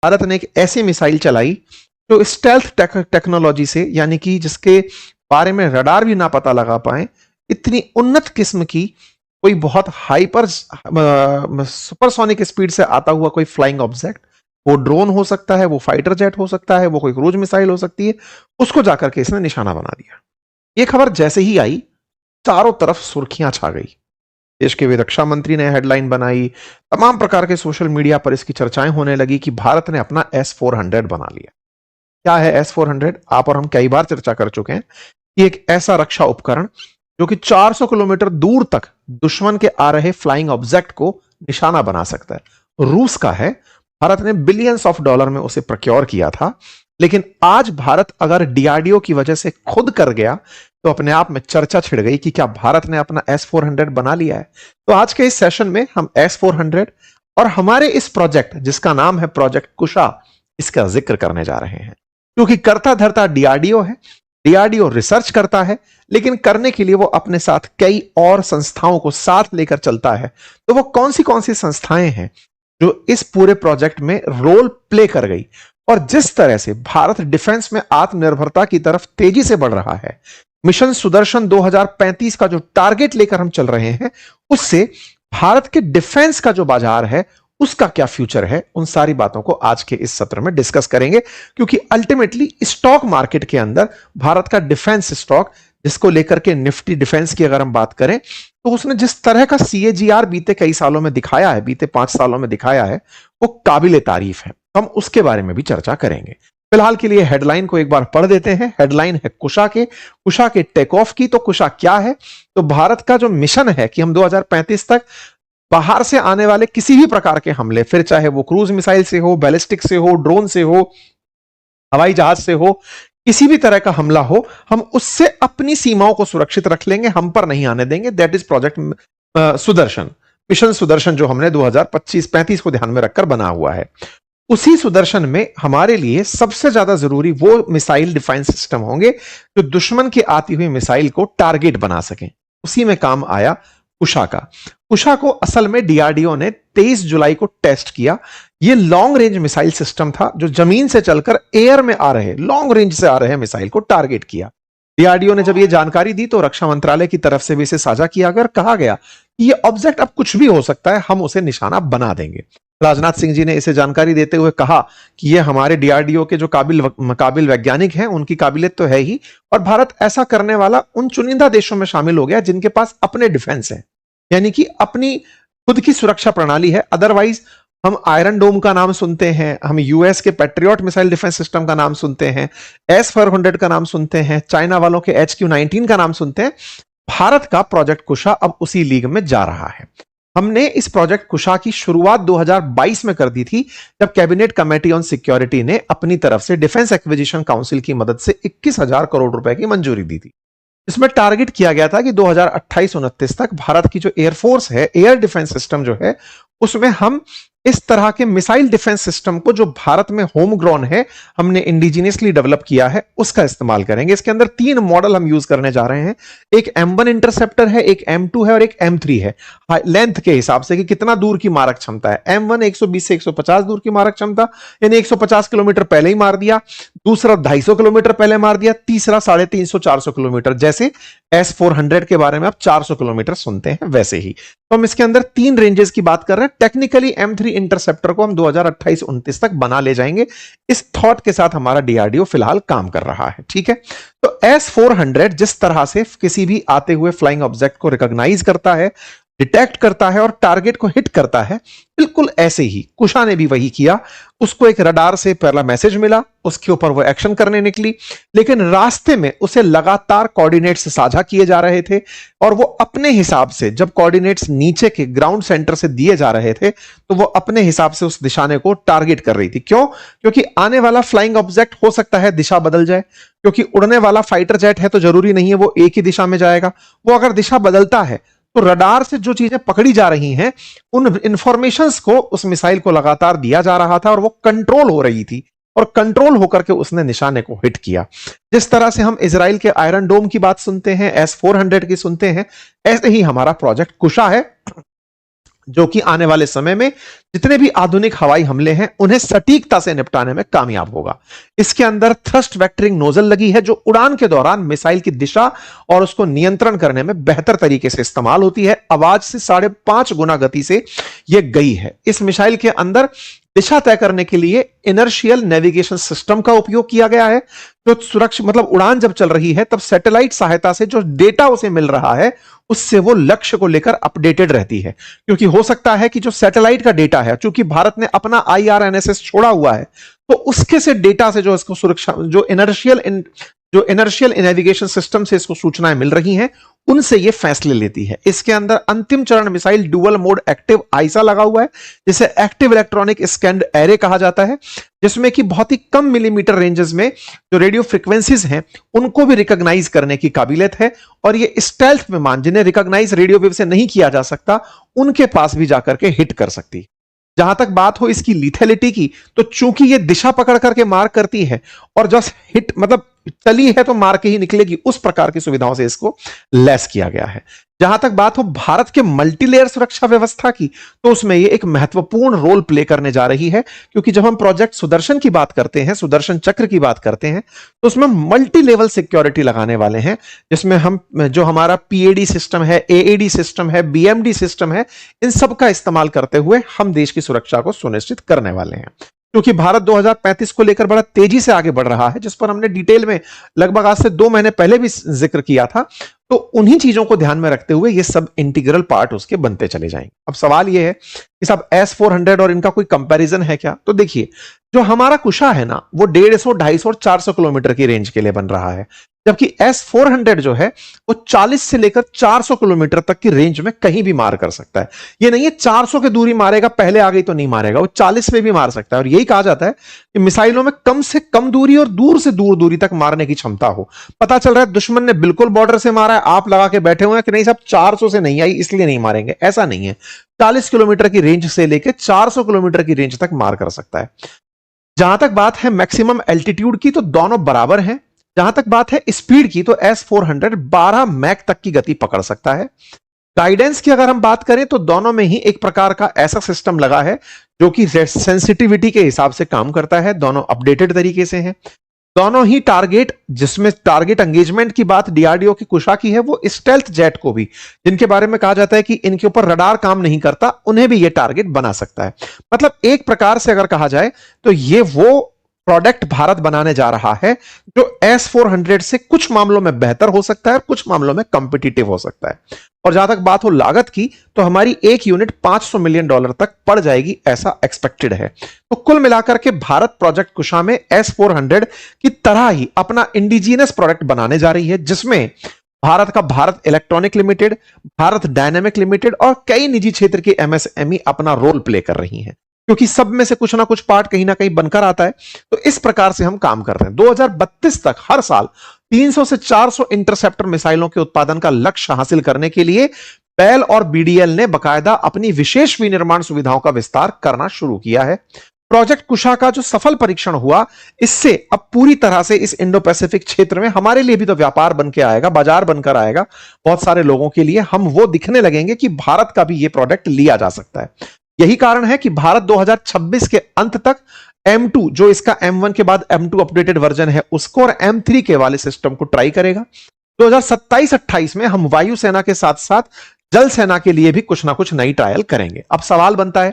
भारत ने एक ऐसी मिसाइल चलाई जो स्टेल्थ टेक्नोलॉजी से, यानी कि जिसके बारे में रडार भी ना पता लगा पाए, इतनी उन्नत किस्म की कोई बहुत हाइपर सुपरसोनिक स्पीड से आता हुआ कोई फ्लाइंग ऑब्जेक्ट, वो ड्रोन हो सकता है, वो फाइटर जेट हो सकता है, वो कोई क्रूज मिसाइल हो सकती है, उसको जाकर के इसने निशाना बना दिया। ये खबर जैसे ही आई, चारों तरफ सुर्खियां छा गई। देश के रक्षा मंत्री ने हेडलाइन बनाई, तमाम प्रकार के सोशल मीडिया पर इसकी चर्चाएं होने लगी कि भारत ने अपना S-400 बना लिया। क्या है S-400? आप और हम कई बार चर्चा कर चुके हैं कि एक ऐसा रक्षा उपकरण जो कि 400 किलोमीटर दूर तक दुश्मन के आ रहे फ्लाइंग ऑब्जेक्ट को निशाना बना सकता है। रूस का है, भारत ने बिलियंस ऑफ डॉलर में उसे प्रोक्योर किया था। लेकिन आज भारत अगर डीआरडीओ की वजह से खुद कर गया तो अपने आप में चर्चा छिड़ गई कि क्या भारत ने अपना S-400 बना लिया है। तो आज के इस सेशन में हम S-400 और हमारे इस प्रोजेक्ट जिसका नाम है प्रोजेक्ट कुशा, इसका जिक्र करने जा रहे हैं। क्योंकि करता धरता डीआरडीओ है, डीआरडीओ रिसर्च करता है, लेकिन करने के लिए वो अपने साथ कई और संस्थाओं को साथ लेकर चलता है। तो वो कौन सी संस्थाएं हैं जो इस पूरे प्रोजेक्ट में रोल प्ले कर गई, और जिस तरह से भारत डिफेंस में आत्मनिर्भरता की तरफ तेजी से बढ़ रहा है, मिशन सुदर्शन 2035 का जो टारगेट लेकर हम चल रहे हैं, उससे भारत के डिफेंस का जो बाजार है उसका क्या फ्यूचर है, उन सारी बातों को आज के इस सत्र में डिस्कस करेंगे। क्योंकि अल्टीमेटली स्टॉक मार्केट के अंदर भारत का डिफेंस स्टॉक, जिसको लेकर के निफ्टी डिफेंस की अगर हम बात करें, तो उसने जिस तरह का CAGR बीते कई सालों में दिखाया है, बीते 5 सालों में दिखाया है, वो काबिले तारीफ है। हम उसके बारे में भी चर्चा करेंगे। फिलहाल के लिए हेडलाइन को एक बार पढ़ देते हैं। हेडलाइन है कुशा के टेक ऑफ की। तो कुशा क्या है? तो भारत का जो मिशन है कि हम 2035 तक बाहर से आने वाले किसी भी प्रकार के हमले, फिर चाहे वो क्रूज मिसाइल से हो, बैलिस्टिक से हो, ड्रोन से हो, हवाई जहाज से हो, किसी भी तरह का हमला हो, हम उससे अपनी सीमाओं को सुरक्षित रख लेंगे, हम पर नहीं आने देंगे। That is project Sudarshan, mission Sudarshan, जो हमने 2025-35 को ध्यान में रखकर बना हुआ है। उसी सुदर्शन में हमारे लिए सबसे ज्यादा जरूरी वो मिसाइल डिफेंस सिस्टम होंगे जो दुश्मन की आती हुई मिसाइल को टारगेट बना सकें। उसी में काम आया कुशा का। कुशा को असल में डीआरडीओ ने 23 जुलाई को टेस्ट किया। यह लॉन्ग रेंज मिसाइल सिस्टम था जो जमीन से चलकर एयर में आ रहे, लॉन्ग रेंज से आ रहे मिसाइल को टारगेट किया। डीआरडीओ ने जब यह जानकारी दी तो रक्षा मंत्रालय की तरफ से भी इसे साझा किया गया, कहा गया कि यह ऑब्जेक्ट अब कुछ भी हो सकता है, हम उसे निशाना बना देंगे। राजनाथ सिंह जी ने इसे जानकारी देते हुए कहा कि यह हमारे डीआरडीओ के जो काबिल वैज्ञानिक हैं उनकी काबिलियत तो है ही, और भारत ऐसा करने वाला उन चुनिंदा देशों में शामिल हो गया जिनके पास अपने डिफेंस है, यानी कि अपनी खुद की सुरक्षा प्रणाली है। अदरवाइज हम आयरन डोम का नाम सुनते हैं, हम यूएस के पैट्रियट मिसाइल डिफेंस सिस्टम का नाम सुनते हैं, S-400 का नाम सुनते हैं, चाइना वालों के HQ-19 का नाम सुनते हैं। भारत का प्रोजेक्ट कुशा अब उसी लीग में जा रहा है। हमने इस प्रोजेक्ट कुशा की शुरुआत 2022 में कर दी थी, जब कैबिनेट कमेटी ऑन सिक्योरिटी ने अपनी तरफ से डिफेंस एक्विजिशन काउंसिल की मदद से 21,000 करोड़ रुपए की मंजूरी दी थी। इसमें टारगेट किया गया था कि 2028-29 तक भारत की जो एयरफोर्स है, एयर डिफेंस सिस्टम जो है, उसमें हम इस तरह के मिसाइल डिफेंस सिस्टम को जो भारत में होम ग्रोन है, हमने इंडिजिनियसली डेवलप किया है, उसका इस्तेमाल करेंगे। इसके अंदर 3 मॉडल हम यूज करने जा रहे हैं। एक M1 इंटरसेप्टर है, एक M2 है और एक M3 है। लेंथ के हिसाब से कि कितना दूर की मारक क्षमता है। M1 120 से 150 दूर की मारक क्षमता, यानी 150 किलोमीटर पहले ही मार दिया, दूसरा 250 किलोमीटर पहले मार दिया, तीसरा 350-400 किलोमीटर। जैसे S-400 के बारे में आप 400 किलोमीटर सुनते हैं, वैसे ही। तो हम इसके अंदर 3 रेंजेस की बात कर रहे हैं। टेक्निकली M3 इंटरसेप्टर को हम 2028-29 तक बना ले जाएंगे। इस थॉट के साथ हमारा डीआरडीओ फिलहाल काम कर रहा है, ठीक है। तो S-400 जिस तरह से किसी भी आते हुए फ्लाइंग ऑब्जेक्ट को रिकॉग्नाइज करता है, डिटेक्ट करता है और टारगेट को हिट करता है, बिल्कुल ऐसे ही कुशा ने भी वही किया। उसको एक रडार से पहला मैसेज मिला, उसके ऊपर वो एक्शन करने निकली, लेकिन रास्ते में उसे लगातार कोऑर्डिनेट्स साझा किए जा रहे थे, और वो अपने हिसाब से जब कोऑर्डिनेट्स नीचे के ग्राउंड सेंटर से दिए जा रहे थे तो वो अपने हिसाब से उस निशाने को टारगेट कर रही थी। क्यों? क्योंकि आने वाला फ्लाइंग ऑब्जेक्ट हो सकता है दिशा बदल जाए, क्योंकि उड़ने वाला फाइटर जेट है तो जरूरी नहीं है वो एक ही दिशा में जाएगा। वो अगर दिशा बदलता है तो रडार से जो चीजें पकड़ी जा रही हैं, उन इंफॉर्मेशंस को उस मिसाइल को लगातार दिया जा रहा था और वो कंट्रोल हो रही थी, और कंट्रोल होकर के उसने निशाने को हिट किया। जिस तरह से हम इजराइल के आयरन डोम की बात सुनते हैं, S-400 की सुनते हैं, ऐसे ही हमारा प्रोजेक्ट कुशा है। जो कि आने वाले समय में जितने भी आधुनिक हवाई हमले हैं उन्हें सटीकता से निपटाने में कामयाब होगा। इसके अंदर थ्रस्ट वेक्टरिंग नोजल लगी है जो उड़ान के दौरान मिसाइल की दिशा और उसको नियंत्रण करने में बेहतर तरीके से इस्तेमाल होती है। आवाज से 5.5 गुना गति से यह गई है। इस मिसाइल के अंदर दिशा तय करने के लिए इनर्शियल नेविगेशन सिस्टम का उपयोग किया गया है। जो सुरक्षा मतलब उड़ान जब चल रही है तब सैटेलाइट सहायता से जो डेटा उसे मिल रहा है उससे वो लक्ष्य को लेकर अपडेटेड रहती है। क्योंकि हो सकता है कि जो सैटेलाइट का डेटा है, चूंकि भारत ने अपना IRNSS छोड़ा हुआ है, तो उसके से डेटा से जो इसको सुरक्षा जो इनर्शियल नेविगेशन सिस्टम से इसको सूचनाएं मिल रही हैं उनसे ये फैसले लेती है। इसके अंदर अंतिम चरण missile dual mode active I saw लगा हुआ है, जिसे एक्टिव इलेक्ट्रॉनिक स्कैन्ड एरे कहा जाता है, जिसमें कि बहुत ही कम मिलीमीटर रेंजेस में जो रेडियो फ्रीक्वेंसीज हैं उनको भी रिकॉग्नाइज करने की काबिलियत है। और ये स्टेल्थ विमान जिन्हें रिकॉग्नाइज रेडियो वेव से नहीं किया जा सकता उनके पास भी जाकर के हिट कर सकती है। जहां तक बात हो इसकी लिथैलिटी की, तो चूंकि ये दिशा पकड़ करके मार करती है और जस्ट हिट मतलब चली है तो मार के ही निकलेगी, उस प्रकार की सुविधाओं से इसको लैस किया गया है। जहां तक बात हो भारत के मल्टीलेयर सुरक्षा व्यवस्था की, तो उसमें ये एक महत्वपूर्ण रोल प्ले करने जा रही है। क्योंकि जब हम प्रोजेक्ट सुदर्शन की बात करते हैं, सुदर्शन चक्र की बात करते हैं, तो उसमें मल्टी लेवल सिक्योरिटी लगाने वाले हैं, जिसमें हम जो हमारा PAD सिस्टम है, AAD सिस्टम है, BMD सिस्टम है, इन सब का इस्तेमाल करते हुए हम देश की सुरक्षा को सुनिश्चित करने वाले हैं। क्योंकि भारत 2035 को लेकर बड़ा तेजी से आगे बढ़ रहा है, जिस पर हमने डिटेल में लगभग आज से 2 महीने पहले भी जिक्र किया था। तो उन्हीं चीजों को ध्यान में रखते हुए ये सब इंटीग्रल पार्ट उसके बनते चले जाएंगे। अब सवाल ये है कि सब S-400 और इनका कोई कंपैरिजन है क्या? तो देखिए, जो हमारा कुशा है ना, वो 150, 250 और 400 किलोमीटर की रेंज के लिए बन रहा है, जबकि S-400 जो है वो 40 से लेकर 400 किलोमीटर तक की रेंज में कहीं भी मार कर सकता है। ये नहीं है 400 की दूरी मारेगा, पहले आ गई तो नहीं मारेगा, वो 40 पे भी मार सकता है। और यही कहा जाता है कि मिसाइलों में कम से कम दूरी और दूर से दूर दूरी तक मारने की क्षमता हो। पता चल रहा है दुश्मन ने बिल्कुल बॉर्डर से मारा है, आप लगा के बैठे हुए हैं कि नहीं साहब 400 से नहीं आई इसलिए नहीं मारेंगे, ऐसा नहीं है। 40 किलोमीटर की रेंज से लेकर 400 किलोमीटर की रेंज तक मार कर सकता है। जहां तक बात है मैक्सिमम एल्टीट्यूड की, तो दोनों बराबर हैं। जहां तक बात है स्पीड की, तो S-400 12 मैक तक की गति पकड़ सकता है। गाइडेंस की अगर हम बात करें तो दोनों में ही एक प्रकार का ऐसा सिस्टम लगा है जो कि सेंसिटिविटी के हिसाब से काम करता है। दोनों अपडेटेड तरीके से हैं। दोनों ही टारगेट, जिसमें टारगेट एंगेजमेंट की बात DRDO की कुशा की है, वो स्टेल्थ जेट को भी, जिनके बारे में कहा जाता है कि इनके ऊपर रडार काम नहीं करता, उन्हें भी ये टारगेट बना सकता है। मतलब एक प्रकार से अगर कहा जाए तो ये वो प्रोडक्ट भारत बनाने जा रहा है जो S-400 से कुछ मामलों में बेहतर हो सकता है और कुछ मामलों में कॉम्पिटिटिव हो सकता है। और जहां तक बात हो लागत की, तो हमारी एक यूनिट $500 मिलियन तक पड़ जाएगी, ऐसा एक्सपेक्टेड है। तो कुल मिलाकर के भारत प्रोजेक्ट कुशा में S-400 की तरह ही अपना इंडिजिनस प्रोडक्ट बनाने जा रही है, जिसमें भारत का Bharat electronic limited, Bharat dynamic limited और कई निजी क्षेत्र की MSME अपना रोल प्ले कर रही हैं। क्योंकि सब में से कुछ ना कुछ पार्ट कहीं ना कहीं बनकर आता है। तो इस प्रकार से हम काम कर रहे हैं। 2032 तक हर साल 300 से 400 इंटरसेप्टर मिसाइलों के उत्पादन का लक्ष्य हासिल करने के लिए बेल और BDL ने बकायदा अपनी विशेष विनिर्माण सुविधाओं का विस्तार करना शुरू किया है। प्रोजेक्ट कुशा का जो सफल परीक्षण हुआ, इससे अब पूरी तरह से इस इंडो पैसिफिक क्षेत्र में हमारे लिए भी तो व्यापार बन के आएगा, बाजार बनकर आएगा बहुत सारे लोगों के लिए। हम वो दिखने लगेंगे कि भारत का भी ये प्रोडक्ट लिया जा सकता है। यही कारण है कि भारत 2026 के अंत तक M2, जो इसका M1 के बाद M2 अपडेटेड वर्जन है, उसको और M3 के वाले सिस्टम को ट्राई करेगा। 2027-28 में हम वायुसेना के साथ साथ जल सेना के लिए भी कुछ ना कुछ नई ट्रायल करेंगे। अब सवाल बनता है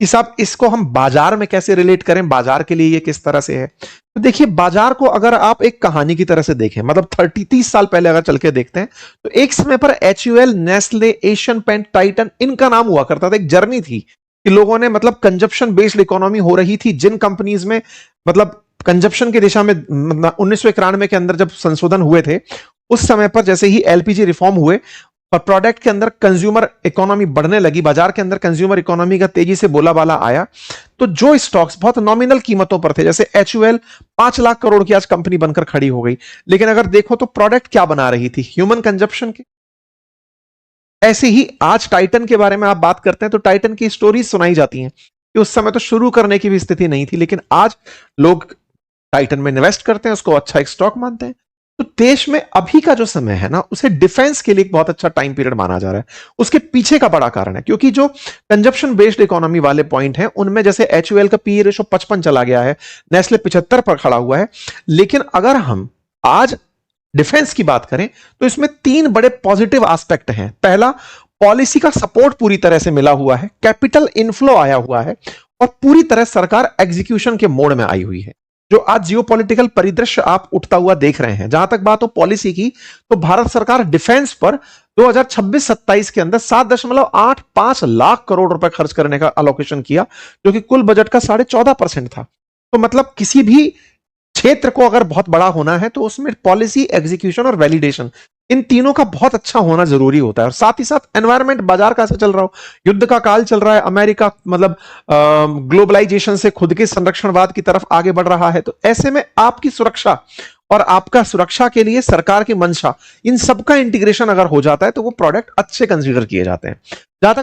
कि साहब इसको हम बाजार में कैसे रिलेट करें, बाजार के लिए ये किस तरह से है? तो देखिए, बाजार को अगर आप एक कहानी की तरह से देखें, मतलब 30 साल पहले अगर चल के देखते हैं, तो एक समय पर HUL, Nestle, Asian paint, Titan, इनका नाम हुआ करता था। एक जर्नी थी कि लोगों ने मतलब कंजप्शन बेस्ड इकोनॉमी हो रही थी। जिन कंपनीज में मतलब कंजप्शन की दिशा में 1991 के अंदर जब संशोधन हुए थे, उस समय पर जैसे ही LPG रिफॉर्म हुए और प्रोडक्ट के अंदर कंज्यूमर इकोनॉमी बढ़ने लगी, बाजार के अंदर कंज्यूमर इकोनॉमी का तेजी से बोलाबाला आया, तो जो स्टॉक्स बहुत नॉमिनल कीमतों पर थे, जैसे HUL 5 लाख करोड़ की आज कंपनी बनकर खड़ी हो गई, लेकिन अगर देखो तो प्रोडक्ट क्या बना रही थी, ह्यूमन कंजप्शन के। ऐसे ही आज टाइटन के बारे में आप बात करते हैं तो टाइटन की स्टोरीज सुनाई जाती हैं कि उस समय तो शुरू करने की भी स्थिति नहीं थी, लेकिन आज लोग टाइटन में इन्वेस्ट करते हैं, उसको अच्छा एक स्टॉक मानते हैं। तो देश में अभी का जो समय है ना, उसे डिफेंस के लिए एक बहुत अच्छा टाइम पीरियड माना जा रहा है। उसके पीछे का बड़ा कारण है क्योंकि जो कंजप्शन बेस्ड इकोनॉमी वाले पॉइंट हैं, उनमें जैसे एचयूएल का पी रेशो 55 चला गया है, नेस्ले 75 पर खड़ा हुआ है। लेकिन अगर हम आज डिफेंस की बात करें तो इसमें 3 बड़े पॉजिटिव एस्पेक्ट हैं। पहला, पॉलिसी का सपोर्ट पूरी तरह से मिला हुआ है, कैपिटल इनफ्लो आया हुआ है और पूरी तरह सरकार एग्जीक्यूशन के मोड में आई हुई है। जो आज जियोपॉलिटिकल परिदृश्य आप उठता हुआ देख रहे हैं, जहां तक बात हो पॉलिसी की, तो भारत सरकार डिफेंस पर 2026-27 के अंदर 7.85 लाख करोड़ रुपए खर्च करने का अलोकेशन किया, जो कि कुल बजट का 14.5% था। तो मतलब किसी भी क्षेत्र को अगर बहुत बड़ा होना है तो उसमें पॉलिसी, एग्जीक्यूशन और वैलिडेशन, इन तीनों का बहुत अच्छा होना जरूरी होता है। और साथ ही साथ एनवायरमेंट, बाजार कैसे चल रहा हो, युद्ध का काल चल रहा है, अमेरिका मतलब ग्लोबलाइजेशन से खुद के संरक्षणवाद की तरफ आगे बढ़ रहा है, तो ऐसे में आपकी सुरक्षा और आपका सुरक्षा के लिए सरकार की मंशा, इन सबका इंटीग्रेशन अगर हो जाता है तो वो प्रोडक्ट अच्छे कंसीडर किए जाते हैं।